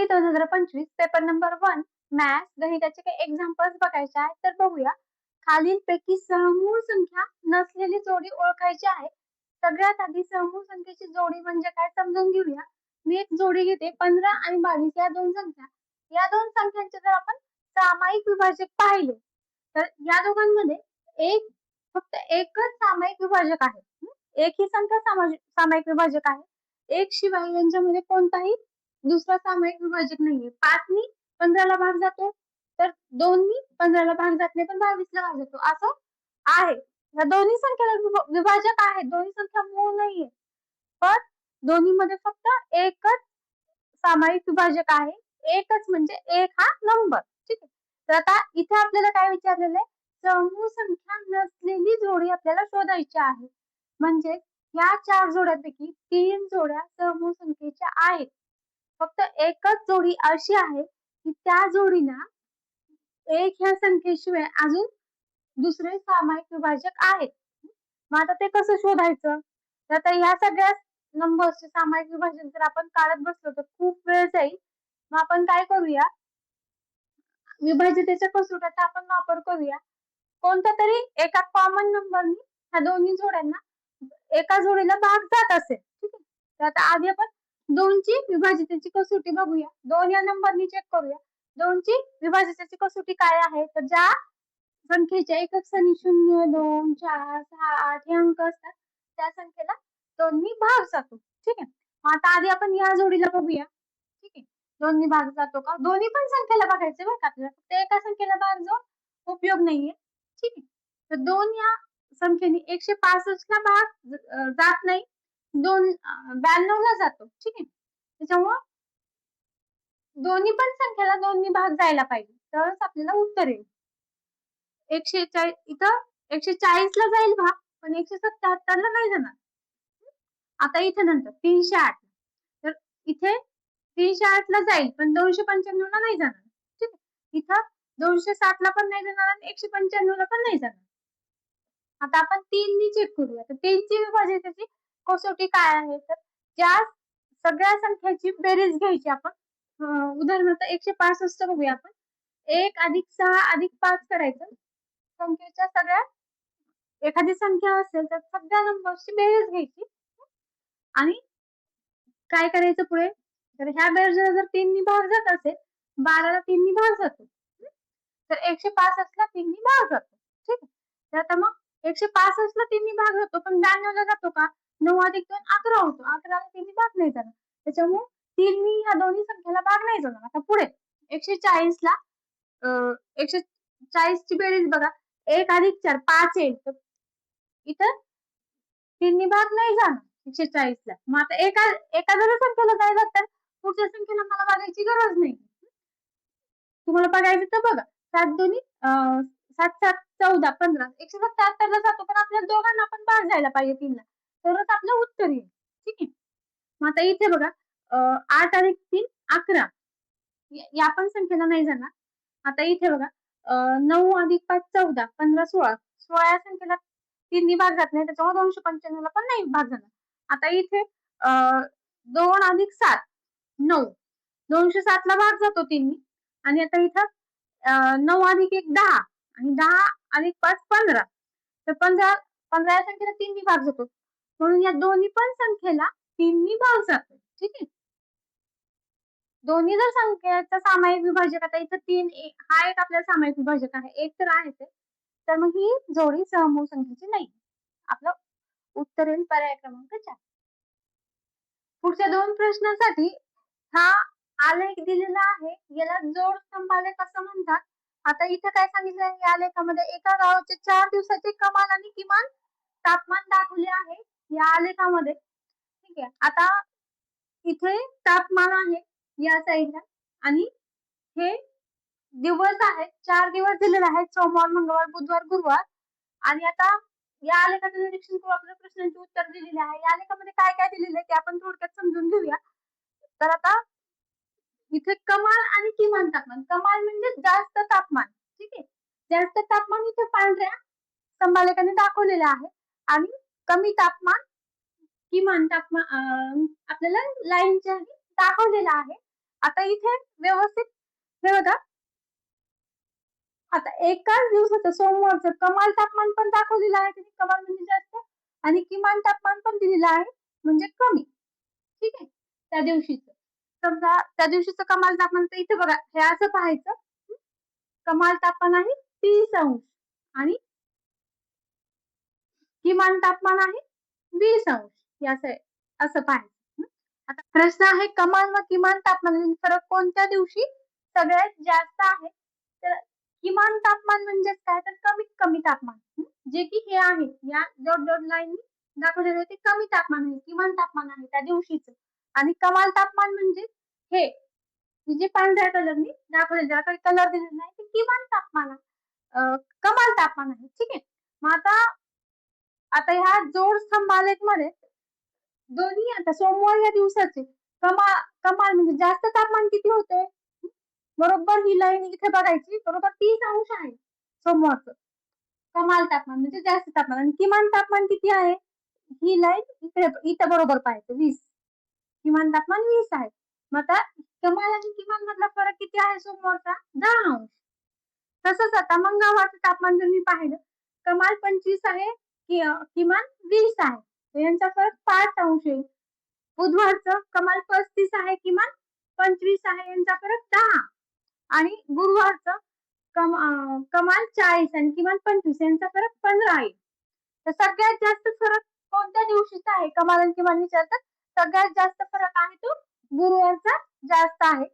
2025 paper number 1 maths गणिताचे काही examples बघायचे आहेत तर बघूया. खालीलपैकी समूह संख्या नसलेली जोडी ओळखायची आहे. सगळ्यात आधी समूह संख्येची जोडी म्हणजे काय समजून घेऊया. मी एक जोडी घेते 15 आणि 22 या दोन संख्या. या दोन संख्यांचे जर आपण सामायिक विभाजक पाहिले तर या दोघांमध्ये फक्त एकच सामायिक विभाजक आहे. एक ही संख्या सामायिक विभाजक आहे. एक शिवाय यांच्यामध्ये कोणताही दुसरा सामायिक विभाजक नाहीये. 5 नी 15 ला भाग जातो तर 2 नी 15 ला भाग जात नाही पण 22 ला भाग जातो असं आहे. या दोन्ही संख्येला विभाजक आहेत. दोन्ही संख्या मूळ नाहीये पण दोन्हीमध्ये फक्त एकच सामायिक विभाजक आहे. एकच म्हणजे एक हा नंबर. ठीक आहे. तर आता इथे आपल्याला काय विचारलेलं आहे, समूह संख्या नसलेली जोडी आपल्याला शोधायची आहे. म्हणजे या 4 जोड्यांपैकी 3 जोड्या समूह संख्येच्या आहेत. फक्त एकच जोडी अशी आहे की त्या जोडीला एक ह्या संख्येशिवाय अजून दुसरे सामायिक विभाजक आहेत. मग आता ते कसं शोधायचं. तर आता या सगळ्या नंबर्सचे सामायिक विभाजक जर आपण काढत बसलो तर खूप वेळ जाईल. मग आपण काय करूया, विभाज्यतेच्या कसोट्याचा आपण वापर करूया. कोणत्या तरी एका कॉमन नंबरनी ह्या दोन्ही जोड्यांना एका जोडीला भाग जात असेल. ठीक आहे. तर आता आधी आपण 2 ची विभाज्यतेची कसोटी बघूया. 2 या नंबरनी चेक करूया. 2 ची विभाज्यतेची कसोटी काय आहे, तर ज्या संख्येच्या एकक स्थानी 0, 2, 4, 6, 8 हे अंक असतात त्या संख्येला 2 नी भाग जातो. ठीक आहे. आता आधी आपण या जोडीला बघूया. ठीक आहे. 2 नी भाग जातो का, दोन्ही पण संख्येला बघायचे बरं का आपल्याला. फक्त एका संख्येला भाग जाऊन उपयोग नाहीये. ठीक आहे. तर 2 या संख्येने 165 ला भाग जात नाही. 92 ला जातो. ठीक आहे. त्याच्यामुळं दोन्ही पण संख्येला 2 नी भाग जायला पाहिजे तरच आपल्याला उत्तर येईल. 140 इथं 140 ला जाईल भाग पण 177 ला नाही जाणार. आता इथे नंतर 308 तर इथे 308 ला जाईल पण 295 ला नाही जाणार. ठीक आहे. इथं 260 ला पण नाही जाणार आणि 195 ला पण नाही जाणार. आता आपण 3 नी चेक करूया. तर 3 ची विभाज्यतेची कसोटी काय आहे, तर ज्या सगळ्या संख्याची बेरीज घ्यायची आपण. उदाहरणार्थ 165 बघूया आपण. 1 अधिक 6 अधिक 5 करायचं. संख्येच्या सगळ्या एखादी संख्या असेल तर सगळ्या नंबर्सची बेरीज घ्यायची आणि काय करायचं पुढे, तर ह्या बेरजेला जर 3 नी भाग जात असेल, 12 ला 3 नी भाग जातो तर 165 ला 3 नी भाग जातो. ठीक आहे. तर आता मग 165 ला 3 नी भाग जातो पण 92 ला जातो का, 9 अधिक 2 11 होतो. 11 ला 3 नी भाग नाही जाणार. त्याच्यामुळे 3 नी ह्या दोन्ही संख्येला भाग नाही जाणार. आता पुढे 140 ला 140 ची बेरीज बघा. 1 अधिक 4 5 येईल तर इथं 3 नी भाग नाही जाणार 140 ला. मग आता एका जरी संख्येला काय जातात पुढच्या संख्येला मला बघायची गरज नाही. तुम्हाला बघायचं तर बघा. 7 दोन्ही 7 7 14 15 177 ला जातो पण आपल्याला दोघांना पण भाग जायला पाहिजे 3 ला तरच आपलं उत्तर येईल. ठीक आहे. मग आता इथे बघा 8 अधिक 3 11 या पण संख्येला नाही जाणार. आता इथे बघा 9 अधिक 5 14 15 16 16 या संख्येला 3 नी भाग जात नाही त्याच्यामुळे 295 ला पण नाही भाग जाणार. आता इथे 2 अधिक 7 9 207 ला भाग जातो 3 नी आणि आता इथं 9 अधिक 1 10 आणि 10 अधिक 5 15 तर 15 या संख्येला 3 नी भाग जातो म्हणून या दोन्ही पण संख्येला 3 नी भाग जातो. ठीक आहे. दोन्ही जर संख्येचा सामायिक विभाजक, आता इथं 3 हा एक आपल्याला सामायिक विभाजक आहे, एक तर आहेच आहे, तर मग ही जोडी समूह संख्येची नाही. आपलं उत्तर येईल पर्याय क्रमांक 4. पुढच्या 2 प्रश्नांसाठी हा आलेख दिलेला आहे. याला जोड स्तंभालेख असं म्हणतात. आता इथं काय सांगितलं आहे, या आलेखामध्ये एका गावाचे 4 दिवसाचे कमाल आणि किमान तापमान दाखवले आहे या आलेखामध्ये. ठीक आहे. आता इथे तापमान आहे या साईडला आणि हे दिवस आहेत. 4 दिवस दिलेले आहेत, सोमवार मंगळवार बुधवार गुरुवार. आणि आता या आलेखाचं निरीक्षण करून आपल्या प्रश्नांची उत्तर दिलेली आहे. या आलेखामध्ये काय काय दिलेलं आहे ते आपण थोडक्यात समजून घेऊया. तर आता इथे कमाल आणि किमान तापमान. कमाल म्हणजे जास्त तापमान. ठीक आहे. जास्त तापमान इथे पांढऱ्या स्तंभालेखाने दाखवलेलं आहे आणि कमी तापमान किमान तापमान आपल्याला लाईनच्या दाखवलेलं आहे. आता इथे व्यवस्थित हे बघा, आता एकाच दिवसाचं सोमवारचं कमाल तापमान पण दाखवलेलं आहे तिथे, कमाल म्हणजे जास्त आणि किमान तापमान पण दिलेलं आहे म्हणजे कमी. ठीक आहे, त्या दिवशीचं समजा त्या दिवशीचं कमाल तापमान तर इथे बघा हे असं पाहायचं, कमाल तापमान आहे 30 अंश आणि किमान तापमान आहे 20 अंश, हे असं पाहायचं. आता प्रश्न आहे कमाल व किमान तापमानातील फरक कोणत्या दिवशी सगळ्यात जास्त आहे? तर किमान तापमान म्हणजे काय, तर कमीत कमी तापमान, जे की हे आहे या डॉट लाईन दाखवलेलं ते कमी तापमान आहे, किमान तापमान आहे त्या दिवशीचं. आणि कमाल तापमान म्हणजे हे जे पांढऱ्या कलरनी दाखवलेलं, ज्याला काही कलर दिलेला नाही ते किमान तापमान कमाल तापमान आहे. ठीक आहे, मग आता आता ह्या जोड स्तंभालेख मध्ये दोन्ही आता सोमवार या दिवसाचे कमाल म्हणजे जास्त तापमान किती होते, बरोबर ही लाईन इथे बघायची, बरोबर 30 अंश आहे सोमवारचं कमाल तापमान म्हणजे जास्त तापमान, आणि किमान तापमान किती आहे, ही लाईन इथे बरोबर पाहायचं 20, किमान तापमान 20 आहे. मग आता कमाल आणि किमान मधला फरक किती आहे सोमवारचा, 10 अंश. तसंच आता मंगळवारचं तापमान जर मी पाहिलं, कमाल 25 आहे किमान 20 आहे, तर यांचा फरक 5 अंश येईल. बुधवारचं कमाल 35 आहे किमान 25 आहे, यांचा फरक 10. आणि गुरुवारचं कमाल 40 आणि किमान 25 यांचा फरक 15 आहे. तर सगळ्यात जास्त फरक कोणत्या दिवशीचा आहे, कमाल आणि किमान विचारतात, सगळ्यात जास्त फरक आहे तो गुरुवारचा जास्त आहे.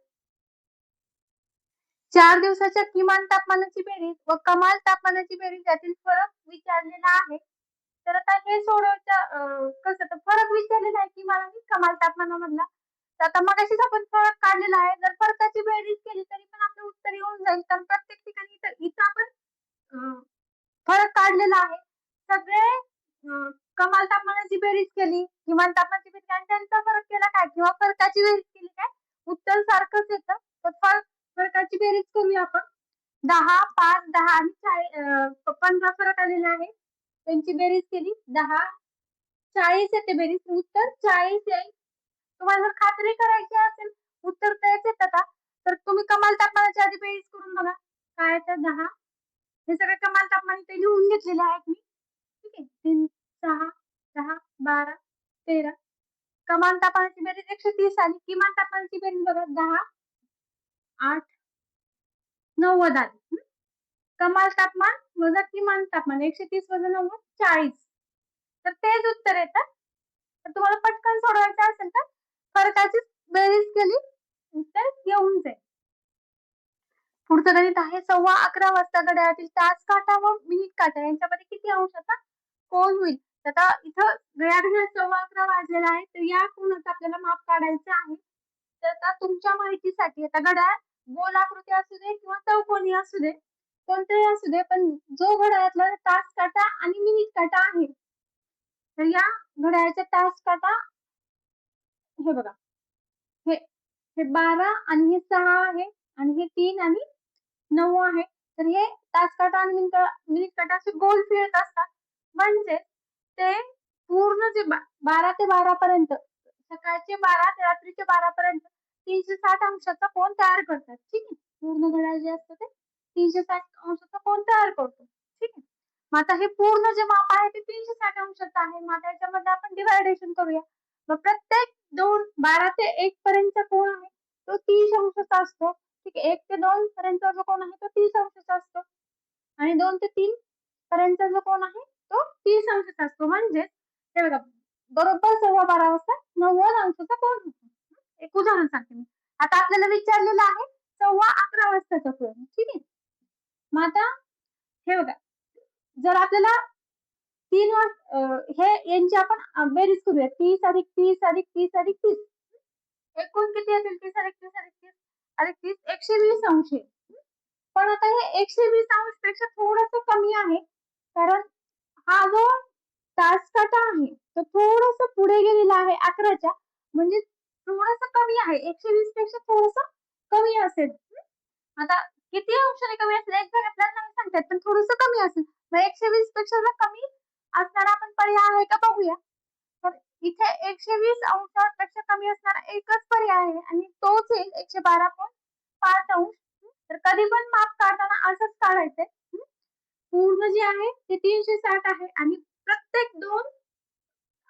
4 दिवसाच्या किमान तापमानाची बेरीज व कमाल तापमानाची बेरीज यातील फरक विचारलेला आहे. तर आता हे सोडवायचं कसं, तर फरक विचारलेला आहे किमान आणि कमाल तापमानामधला. तर आता मगाशीच आपण फरक काढलेला आहे, जर फरकाची बेरीज केली तरी पण आपलं उत्तर येऊन जाईल, तर प्रत्येक ठिकाणी इथं आपण फरक काढलेला आहे. सगळे कमाल तापमानाची बेरीज केली, किमान तापमानाची बेरीज आणि त्यांचा फरक केला काय, किंवा फरकाची बेरीज केली काय, उत्तर सारखंच येतं. तर फरकाची बेरीज करूया आपण. 10, 5, 10 आणि 15 फरक आलेला आहे, त्यांची बेरीज केली 10, 40 येते बेरीज, उत्तर 40 येईल. तुम्हाला जर खात्री करायची असेल उत्तर तेच येतं का, तर तुम्ही कमाल तापमानाची आधी बेरीज करून बघा, काय तर 10, हे सगळे कमाल तापमान इथे लिहून घेतलेले आहेत मी. ठीक आहे, 3, 6, 10, 12, 13, कमाल तापमानाची बेरीज 130 आली, किमान तापमानाची बेरीज बघा 10, 8, 90 आली. कमाल तापमान वजा किमान तापमान 130 वजा 90, 40, तर तेच उत्तर येतं. तर तुम्हाला पटकन सोडवायचं असेल तर फरकाची बेरीज केली उत्तर येऊन जाईल. पुढचं गणित आहे, 11:15 वाजता घड्याळातील तास काटा व मिनिट काटा यांच्यामध्ये किती अंशाचा कोन होईल. आता इथं घड्याळ 11:15 वाजलेला आहे, तर या कोनाचं आपल्याला माप काढायचं आहे. तर आता तुमच्या माहितीसाठी आता घड्याळ गोलाकृती असू दे किंवा चौकोनी असू दे, कोणतेही असू दे, पण जो घड्याळातला तास काटा आणि मिनिट काटा आहे, तर या घड्याळाचा तास काटा हे बघा, हे हे 12 आणि हे 6 आहे आणि हे 3 आणि 9 आहे. तर हे तास काटा आणि मिनिट काटा असे गोल फिरत असतात, म्हणजे ते पूर्ण जे 12 ते 12 पर्यंत, सकाळचे 12 ते रात्रीचे 12 पर्यंत 360 अंशाचा कोन तयार करतात. ठीक आहे, पूर्ण घड्याळ जे असतं ते 360 अंशाचा कोन तयार करतो. ठीक आहे, मग आता हे पूर्ण जे माप आहे ते 360 अंशाचं आहे. मग त्याच्यामध्ये आपण डिवायडेशन करूया. मग प्रत्येक 12 ते 1 पर्यंतचा कोन आहे तो 30 अंशाचा असतो. ठीक आहे, 1 ते 2 पर्यंतचा जो कोन आहे तो 30 अंशाचा असतो आणि 2 ते 3 पर्यंतचा जो कोन आहे तो 30 अंशाचा असतो. म्हणजे हे बघा, बरोबर 12:15 वाजता 90 अंशाचा कोन होतो. एक उदाहरण सांगते मी. आता आपल्याला विचारलेलं आहे 11:15 वाजताचा कोन. ठीक आहे, मग आता हे बघा, जर आपल्याला 3 हे यांची आपण बेरीज करूया, 30 अधिक 30 अधिक 30 अधिक 30, एकूण किती येतील, 30 अधिक 30 अधिक 30 अधिक 30, 120 अंश आहे. पण आता हे 120 अंश पेक्षा थोडंसं कमी आहे, कारण हा जो तास काटा आहे तो थोडंसं पुढे गेलेला आहे 11च्या, म्हणजे थोडंसं कमी आहे, 120 पेक्षा थोडंसं कमी असेल. आता किती अंशाने कमी असेल एक्झॅक्ट आपल्याला नाही सांगता येत, पण थोडंसं कमी असेल. मग 120 पेक्षा जर कमी असणारा आपण पर्याय आहे का बघूया. तर इथे 120 अंशापेक्षा कमी असणारा एकच पर्याय आहे आणि तोच येईल 112.5 अंश. तर कधी पण माप काढताना असंच काढायचंय. पूर्ण जे आहे ते 360 आहे आणि प्रत्येक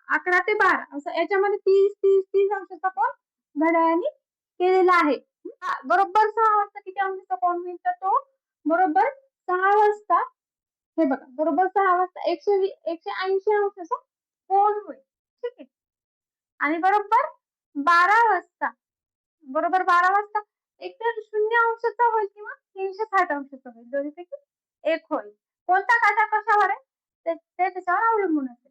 11 ते 12 असं याच्यामध्ये 30 अंशाचा कोन घड्याळाने केलेला आहे. बरोबर 6 वाजता किती अंशाचा कोन होईल तर तो बरोबर 6 वाजता हे बघा बरोबर 6 वाजता 180 अंशाचा कोन होईल. ठीक आहे. आणि बरोबर 12 वाजता बरोबर 12 वाजता एकतर 0 अंशाचा होईल किंवा 360 अंशाचा होईल. दोन्हीपैकी एक होईल. कोणता काटा कशावर आहे ते त्याच्यावर अवलंबून असेल.